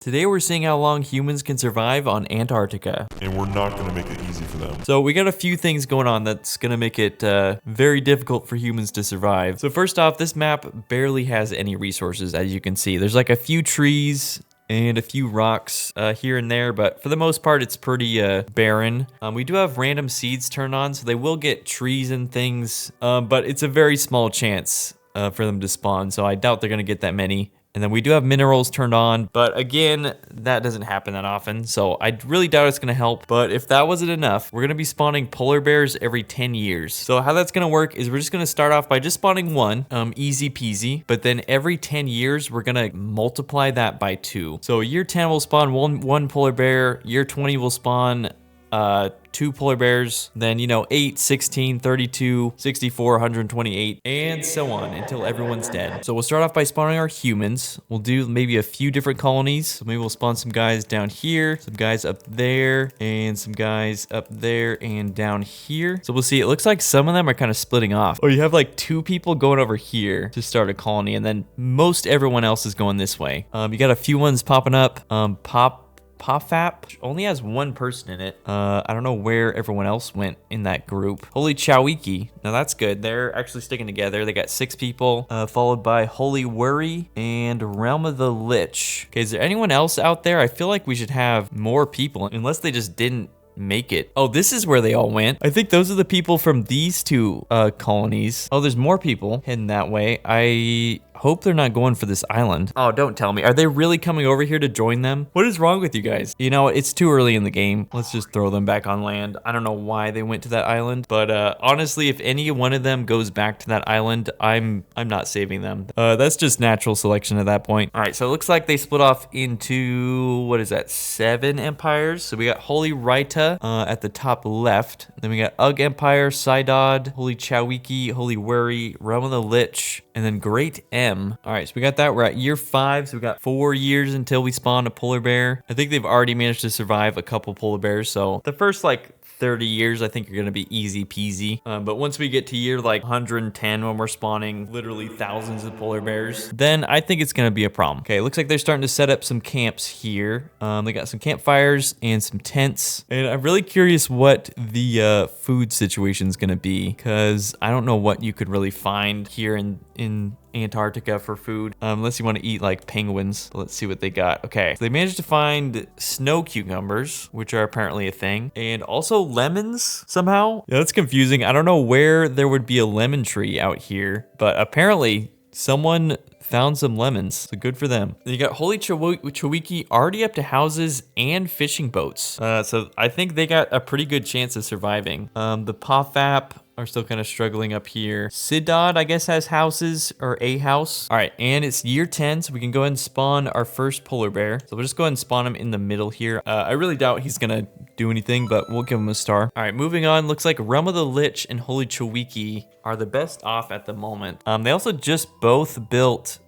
Today we're seeing how long humans can survive on Antarctica. And we're not going to make it easy for them. So we got a few things going on that's going to make it very difficult for humans to survive. So first off, this map barely has any resources, as you can see. There's like a few trees and a few rocks here and there, but for the most part, it's pretty barren. We do have random seeds turned on, so they will get trees and things, but it's a very small chance for them to spawn, so I doubt they're going to get that many. And then we do have minerals turned on, but again, that doesn't happen that often, so I really doubt it's gonna help. But if that wasn't enough, we're gonna be spawning polar bears every 10 years. So how that's gonna work is we're just gonna start off by just spawning one, easy peasy, but then every 10 years, we're gonna multiply that by 2. So year 10 will spawn one polar bear, year 20 will spawn 2 polar bears, then 8, 16, 32, 64, 128, and so on until everyone's dead. So we'll start off by spawning our humans. We'll do maybe a few different colonies. So maybe we'll spawn some guys down here, some guys up there, and some guys up there and down here. So we'll see. It looks like some of them are kind of splitting off. Oh, you have like 2 people going over here to start a colony, and then most everyone else is going this way. You got a few ones popping up. Pofap only has 1 person in it. I don't know where everyone else went in that group. Holy Chowiki. Now that's good. They're actually sticking together. They got 6 people, followed by Holy Worry and Realm of the Lich. Okay, is there anyone else out there? I feel like we should have more people, unless they just didn't make it. Oh, this is where they all went. I think those are the people from these 2 colonies. Oh, there's more people heading that way. I hope they're not going for this island. Oh, don't tell me. Are they really coming over here to join them? What is wrong with you guys? It's too early in the game. Let's just throw them back on land. I don't know why they went to that island, but honestly, if any one of them goes back to that island, I'm not saving them. That's just natural selection at that point. All right, so it looks like they split off into, what is that, 7 empires. So we got Holy Raita at the top left. Then we got Ugg Empire, Sidod, Holy Chowiki, Holy Worry, Realm of the Lich, and then Great M. All right, so we got that. We're at year 5, so we got 4 years until we spawn a polar bear. I think they've already managed to survive a couple polar bears, so the first 30 years I think are gonna be easy peasy. But once we get to year 110, when we're spawning literally thousands of polar bears, then I think it's gonna be a problem. Okay, looks like they're starting to set up some camps here. They got some campfires and some tents, and I'm really curious what the food situation is gonna be, because I don't know what you could really find here in Antarctica for food, unless you want to eat like penguins. Let's see what they got. Okay, so they managed to find snow cucumbers, which are apparently a thing, and also lemons somehow. Yeah, that's confusing. I don't know where there would be a lemon tree out here, but apparently someone found some lemons, so good for them. Then you got Holy Chowiki already up to houses and fishing boats. So I think they got a pretty good chance of surviving. The Pofap are still kind of struggling up here. Sidod, I guess, has houses, or a house. All right, and it's year 10, so we can go ahead and spawn our first polar bear. So we'll just go ahead and spawn him in the middle here. I really doubt he's gonna do anything, but we'll give him a star. All right, moving on. Looks like Realm of the Lich and Holy Chowiki are the best off at the moment. They also just both built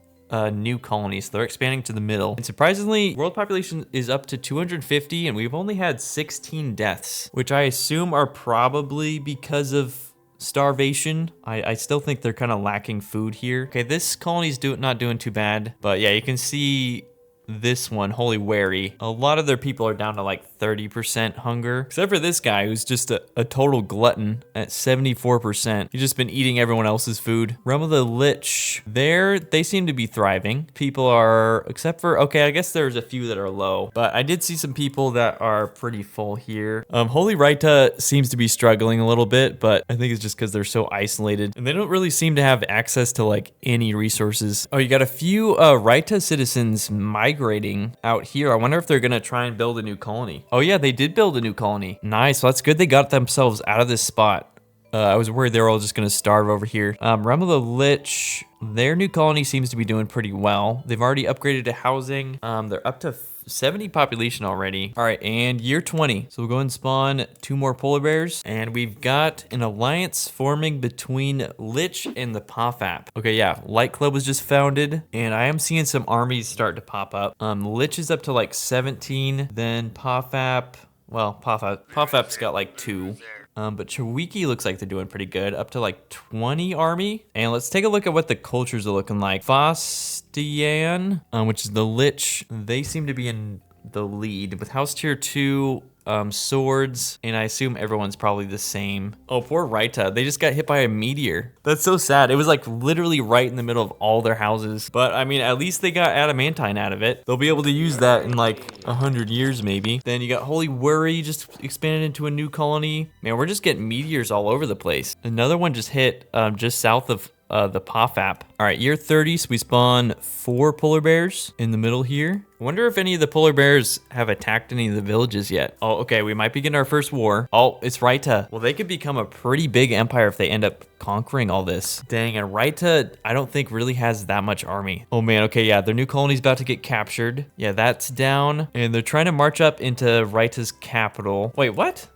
new colonies. They're expanding to the middle. And surprisingly, world population is up to 250, and we've only had 16 deaths, which I assume are probably because of starvation. I still think they're kind of lacking food here. Okay, this colony's not doing too bad, but yeah, you can see this one, Holy Wary. A lot of their people are down to 30% hunger, except for this guy who's just a total glutton at 74%. He's just been eating everyone else's food. Realm of the Lich, they seem to be thriving. People are, except for, okay, I guess there's a few that are low, but I did see some people that are pretty full here. Holy Raita seems to be struggling a little bit, but I think it's just because they're so isolated, and they don't really seem to have access to any resources. Oh, you got a few Raita citizens migrating out here. I wonder if they're gonna try and build a new colony. Oh yeah, they did build a new colony. Nice, well, that's good they got themselves out of this spot. I was worried they were all just gonna starve over here. Realm of the Lich, their new colony seems to be doing pretty well. They've already upgraded to housing. They're up to 70 population already. All right, and year 20. So we'll go and spawn 2 more polar bears, and we've got an alliance forming between Lich and the Pofap. Okay, yeah, Light Club was just founded, and I am seeing some armies start to pop up. Lich is up to 17, then Pofap, well, Pofap's got 2. But Chewiki looks like they're doing pretty good, up to like 20 army. And let's take a look at what the cultures are looking like. Fastian, which is the Lich, they seem to be in the lead with house tier 2, swords, and I assume everyone's probably the same. Oh, poor Raita. They just got hit by a meteor. That's so sad. It was like literally right in the middle of all their houses. But I mean, at least they got adamantine out of it. They'll be able to use that in like 100 years maybe. Then you got Holy Worry just expanded into a new colony. Man, we're just getting meteors all over the place. Another one just hit just south of the POFAP. All right, year 30, so we spawn 4 polar bears in the middle here. I wonder if any of the polar bears have attacked any of the villages yet. Oh, okay, we might be getting our first war. Oh, it's Raita. Well, they could become a pretty big empire if they end up conquering all this. Dang, and Raita, I don't think really has that much army. Oh man, okay, yeah, their new colony's about to get captured. Yeah, that's down, and they're trying to march up into Raita's capital. Wait, what?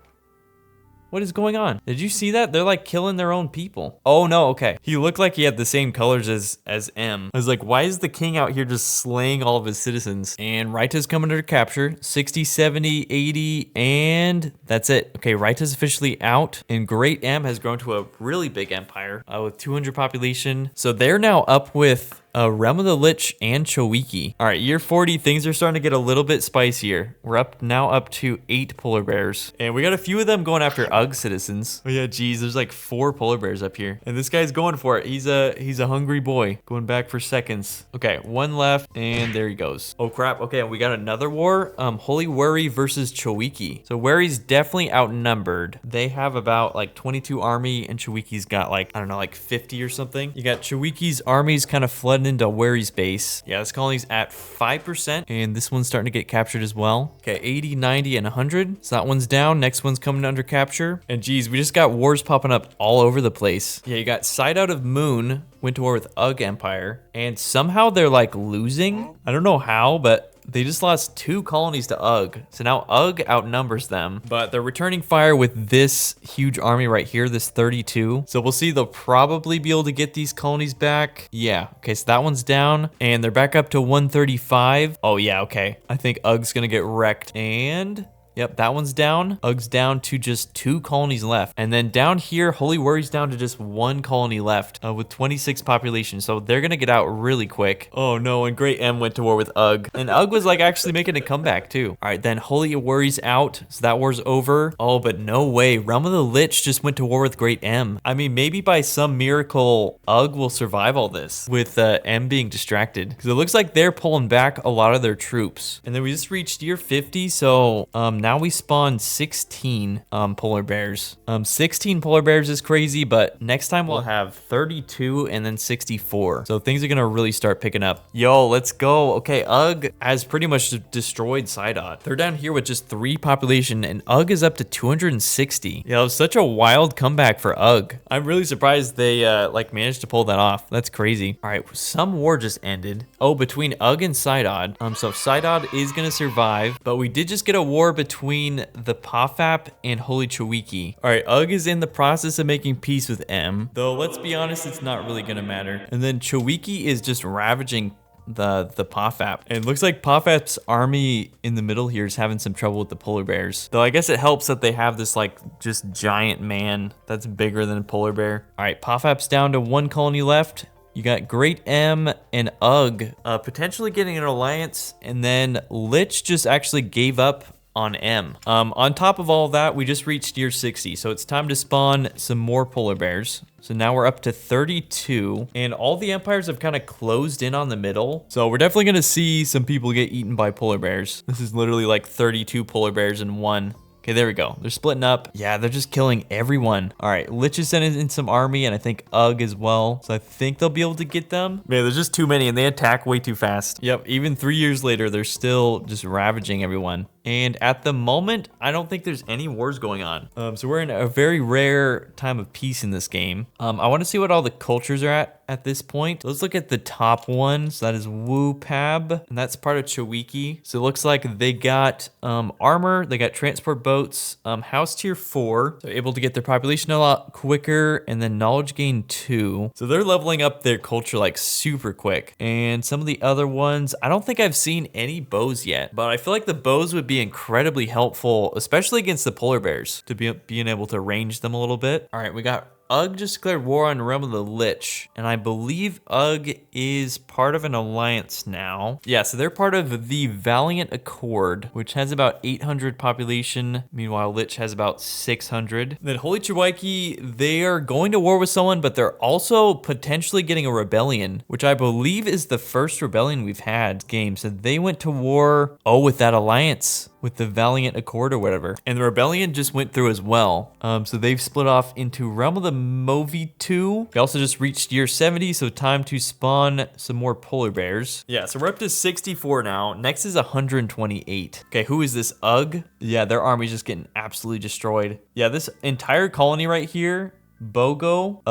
What is going on? Did you see that? They're like killing their own people. Oh no, okay. He looked like he had the same colors as M. I was like, why is the king out here just slaying all of his citizens? And Raita's coming under capture. 60, 70, 80, and that's it. Okay, Raita's officially out. And Great M has grown to a really big empire with 200 population. So they're now up with Realm of the Lich and Chewiki. All right, year 40, things are starting to get a little bit spicier. We're now up to 8 polar bears. And we got a few of them going after UG citizens. Oh yeah, geez, there's like 4 polar bears up here. And this guy's going for it. He's a hungry boy, going back for seconds. Okay, 1 left, and there he goes. Oh crap, okay, we got another war. Holy Worry versus Chewiki. So Worry's definitely outnumbered. They have about like 22 army, and Chewiki's got like, I don't know, like 50 or something. You got Chewiki's armies kind of flooding into Worry's base. Yeah, this colony's at 5%, and this one's starting to get captured as well. Okay, 80, 90, and 100. So that one's down. Next one's coming under capture. And geez, we just got wars popping up all over the place. Yeah, you got Side Out of Moon went to war with UG Empire, and somehow they're like losing. I don't know how, but they just lost 2 colonies to UG. So now UG outnumbers them, but they're returning fire with this huge army right here, this 32. So we'll see, they'll probably be able to get these colonies back. Yeah, okay, so that one's down, and they're back up to 135. Oh yeah, okay. I think UG's gonna get wrecked, and yep, that one's down. UG's down to just 2 colonies left. And then down here, Holy Worry's down to just 1 colony left with 26 population. So they're going to get out really quick. Oh no, and Great M went to war with UG. And UG was like actually making a comeback too. All right, then Holy Worry's out. So that war's over. Oh, but no way. Realm of the Lich just went to war with Great M. I mean, maybe by some miracle, UG will survive all this with M being distracted. Because it looks like they're pulling back a lot of their troops. And then we just reached year 50. So now we spawned 16 polar bears. 16 polar bears is crazy, but next time we'll have 32 and then 64. So things are gonna really start picking up. Yo, let's go. Okay, UG has pretty much destroyed Sidot. They're down here with just 3 population, and UG is up to 260. Yeah, it was such a wild comeback for UG. I'm really surprised they like managed to pull that off. That's crazy. All right, some war just ended. Oh, between UG and Sidod. So Sidod is gonna survive, but we did just get a war between the POFAP and Holy Chewiki. All right, UG is in the process of making peace with M, though let's be honest, it's not really gonna matter. And then Chewiki is just ravaging the POFAP. And it looks like POFAP's army in the middle here is having some trouble with the polar bears. Though I guess it helps that they have this like just giant man that's bigger than a polar bear. All right, POFAP's down to 1 colony left. You got Great M and UG potentially getting an alliance, and then Lich just actually gave up on M. On top of all that, we just reached year 60, so it's time to spawn some more polar bears. So now we're up to 32, and all the empires have kind of closed in on the middle. So we're definitely gonna see some people get eaten by polar bears. This is literally like 32 polar bears in one. Okay, there we go. They're splitting up. Yeah, they're just killing everyone. All right, Lich is sending in some army, and I think UG as well. So I think they'll be able to get them. Man, there's just too many, and they attack way too fast. Yep, even 3 years later, they're still just ravaging everyone. And at the moment, I don't think there's any wars going on. So we're in a very rare time of peace in this game. I want to see what all the cultures are at this point. Let's look at the top one. So that is Wupab, and that's part of Chewiki. So it looks like they got armor, they got transport boats, house tier 4, so able to get their population a lot quicker, and then knowledge gain 2. So they're leveling up their culture like super quick. And some of the other ones, I don't think I've seen any bows yet, but I feel like the bows would be be incredibly helpful, especially against the polar bears, to being able to range them a little bit. All right, we got Ugg just declared war on Realm of the Lich, and I believe Ugg is part of an alliance now. Yeah, so they're part of the Valiant Accord, which has about 800 population. Meanwhile, Lich has about 600. Then Holy Chiwaiki, they are going to war with someone, but they're also potentially getting a rebellion, which I believe is the first rebellion we've had game. So they went to war, with that alliance, with the Valiant Accord or whatever. And the rebellion just went through as well. So they've split off into Realm of the Movi 2. We also just reached year 70, so time to spawn some more polar bears. Yeah, so we're up to 64 now. Next is 128. Okay, who is this? Ugg? Yeah, their army's just getting absolutely destroyed. Yeah, this entire colony right here, Bogo,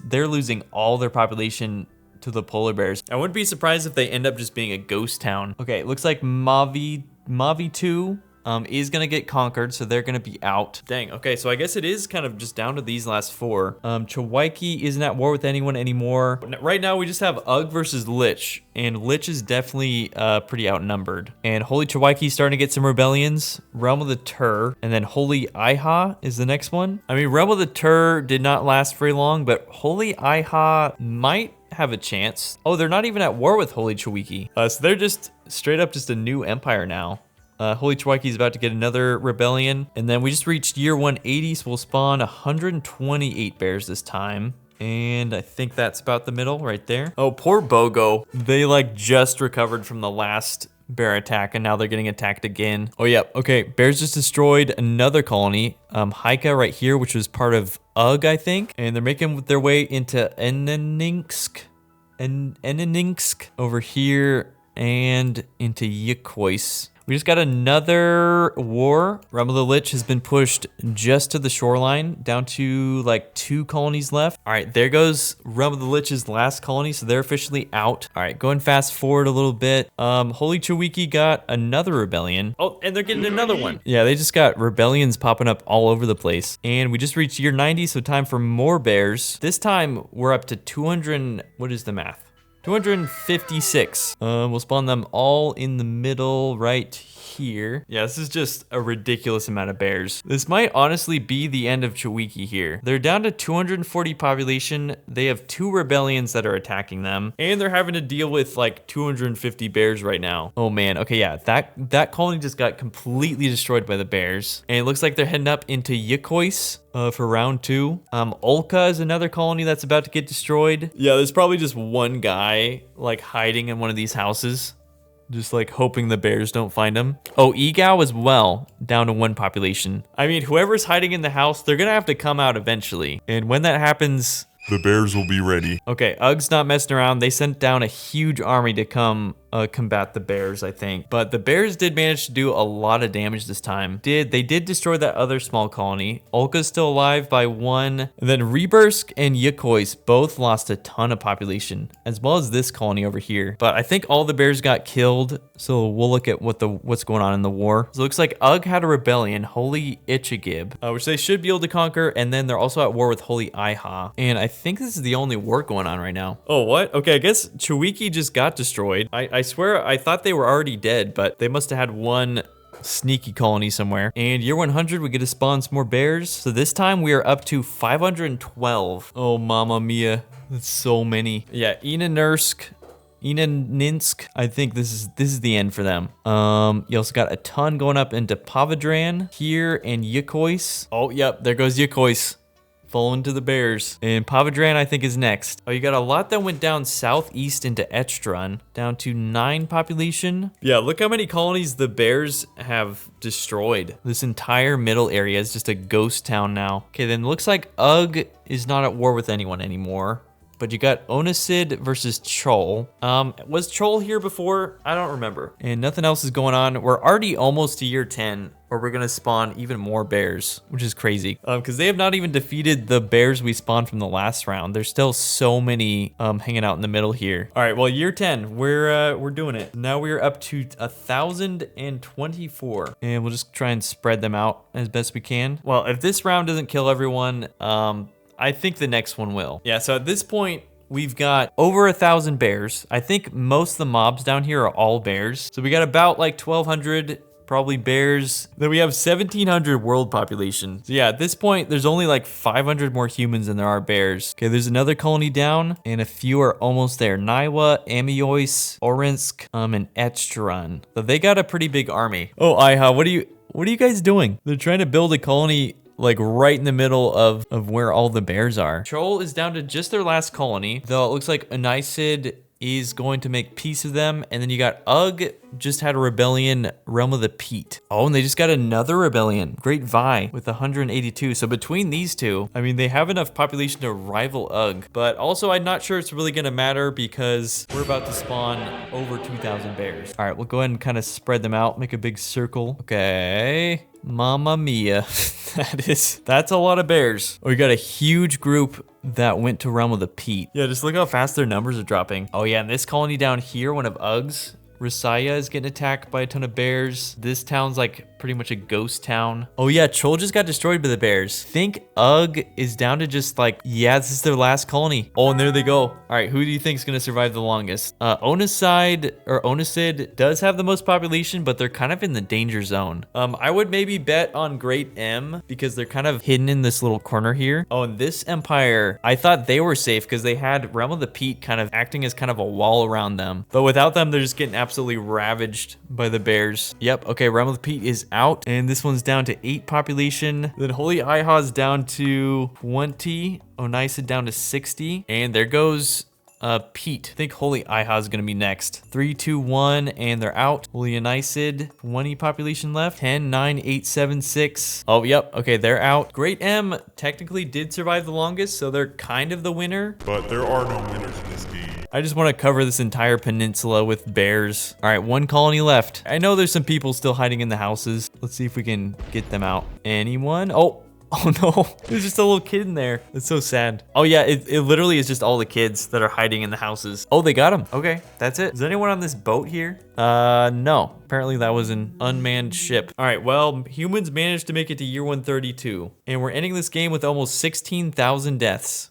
they're losing all their population to the polar bears. I wouldn't be surprised if they end up just being a ghost town. Okay, it looks like Mavi 2 is gonna get conquered, so they're gonna be out. Dang, okay, so I guess it is kind of just down to these last four. Chiwaiki isn't at war with anyone anymore. Right now, we just have Ugg versus Lich, and Lich is definitely pretty outnumbered. And Holy Chiwaiki starting to get some rebellions. Realm of the Tur, and then Holy Iha is the next one. I mean, Realm of the Tur did not last very long, but Holy Iha might have a chance. Oh, they're not even at war with Holy Chiwaiki. So they're just straight up just a new empire now. Holy Chiwaiki is about to get another rebellion. And then we just reached year 180, so we'll spawn 128 bears this time. And I think that's about the middle right there. Oh, poor Bogo. They like just recovered from the last bear attack, and now they're getting attacked again. Oh yeah, okay, bears just destroyed another colony, Haika right here, which was part of Ugg, I think, and they're making their way into Enininsk over here and into Yikois. We just got another war. Realm of the Lich has been pushed just to the shoreline, down to like 2 colonies left. All right, there goes Realm of the Lich's last colony, so they're officially out. All right, going fast forward a little bit. Holy Chiwaiki got another rebellion. Oh, and they're getting another one. Yeah, they just got rebellions popping up all over the place. And we just reached year 90, so time for more bears. This time we're up to 200, what is the math? 256. We'll spawn them all in the middle right here. Yeah, this is just a ridiculous amount of bears. This might honestly be the end of Chiwaiki here. They're down to 240 population. They have 2 rebellions that are attacking them, and they're having to deal with like 250 bears right now. Oh man, okay, yeah, that colony just got completely destroyed by the bears, and it looks like they're heading up into Yikois for round 2. Olka is another colony that's about to get destroyed. Yeah, there's probably just one guy like hiding in one of these houses, just like hoping the bears don't find him. Oh, Egao as well, down to 1 population. I mean, whoever's hiding in the house, they're gonna have to come out eventually. And when that happens, the bears will be ready. Okay, Ugg's not messing around. They sent down a huge army to come combat the bears, I think. But the bears did manage to do a lot of damage this time. They did destroy that other small colony. Olka's still alive by 1. And then Rebursk and Yikois both lost a ton of population, as well as this colony over here. But I think all the bears got killed, so we'll look at what's going on in the war. So it looks like Ugg had a rebellion, Holy Ichigib, which they should be able to conquer, and then they're also at war with Holy Iha. And I think this is the only war going on right now. Oh, what? Okay, I guess Chiwaiki just got destroyed. I swear I thought they were already dead, but they must have had one sneaky colony somewhere. And year 100, we get to spawn some more bears. So this time we are up to 512. Oh, mama mia. That's so many. Yeah, Enininsk, I think this is the end for them. You also got a ton going up into Pavadran here and Yikois. Oh, yep, there goes Yikois. Falling to the bears. And Pavadran, I think, is next. Oh, you got a lot that went down southeast into Etchtran, down to 9 population. Yeah, look how many colonies the bears have destroyed. This entire middle area is just a ghost town now. Okay, then looks like Ugg is not at war with anyone anymore. But you got Onisid versus Chol. Was Chol here before? I don't remember. And nothing else is going on. We're already almost to year 10, where we're gonna spawn even more bears, which is crazy. Because they have not even defeated the bears we spawned from the last round. There's still so many hanging out in the middle here. All right, well, year 10, we're doing it. Now we're up to 1,024. And we'll just try and spread them out as best we can. Well, if this round doesn't kill everyone, I think the next one will. Yeah, so at this point, we've got over 1,000 bears. I think most of the mobs down here are all bears. So we got about like 1,200 probably bears. Then we have 1,700 world population. So yeah, at this point, there's only like 500 more humans than there are bears. Okay, there's another colony down, and a few are almost there. Niwa, Amiois, Orensk, and Etcheron. So they got a pretty big army. Oh, Iha, what are you guys doing? They're trying to build a colony like right in the middle of where all the bears are. Troll is down to just their last colony, though it looks like Anisid is going to make peace with them. And then you got Ugg just had a rebellion, Realm of the Peat. Oh, and they just got another rebellion, Great Vi with 182. So between these two, I mean, they have enough population to rival Ugg. But also, I'm not sure it's really gonna matter because we're about to spawn over 2,000 bears. All right, we'll go ahead and kind of spread them out, make a big circle. Okay. Mamma mia. That's a lot of bears. Oh, we got a huge group that went to Realm of the Peat. Yeah, just look how fast their numbers are dropping. Oh yeah, and this colony down here, one of Ugg's, Risaya is getting attacked by a ton of bears. This town's like pretty much a ghost town. Oh yeah, Chol just got destroyed by the bears. Think Ugg is down to just like, yeah, this is their last colony. Oh, and there they go. All right, who do you think is gonna survive the longest? Onisid does have the most population, but they're kind of in the danger zone. I would maybe bet on Great M because they're kind of hidden in this little corner here. Oh, and this empire, I thought they were safe because they had Realm of the Peat kind of acting as kind of a wall around them. But without them, they're just getting absolutely ravaged by the bears. Yep, okay, Realm of the Peat is out, and this one's down to 8 population. Then Holy Iha's down to 20. Onisid down to 60. And there goes Pete. I think Holy Iha is gonna be next. 3, 2, 1, and they're out. Holy Anisid, 20 population left. 10, 9, 8, 7, 6. Oh, yep. Okay, they're out. Great M technically did survive the longest, so they're kind of the winner. But there are no winners in this game. I just want to cover this entire peninsula with bears. All right, 1 colony left. I know there's some people still hiding in the houses. Let's see if we can get them out. Anyone? Oh no, there's just a little kid in there. It's so sad. Oh yeah, it literally is just all the kids that are hiding in the houses. Oh, they got him. Okay, that's it. Is anyone on this boat here? No. Apparently that was an unmanned ship. All right, well, humans managed to make it to year 132. And we're ending this game with almost 16,000 deaths.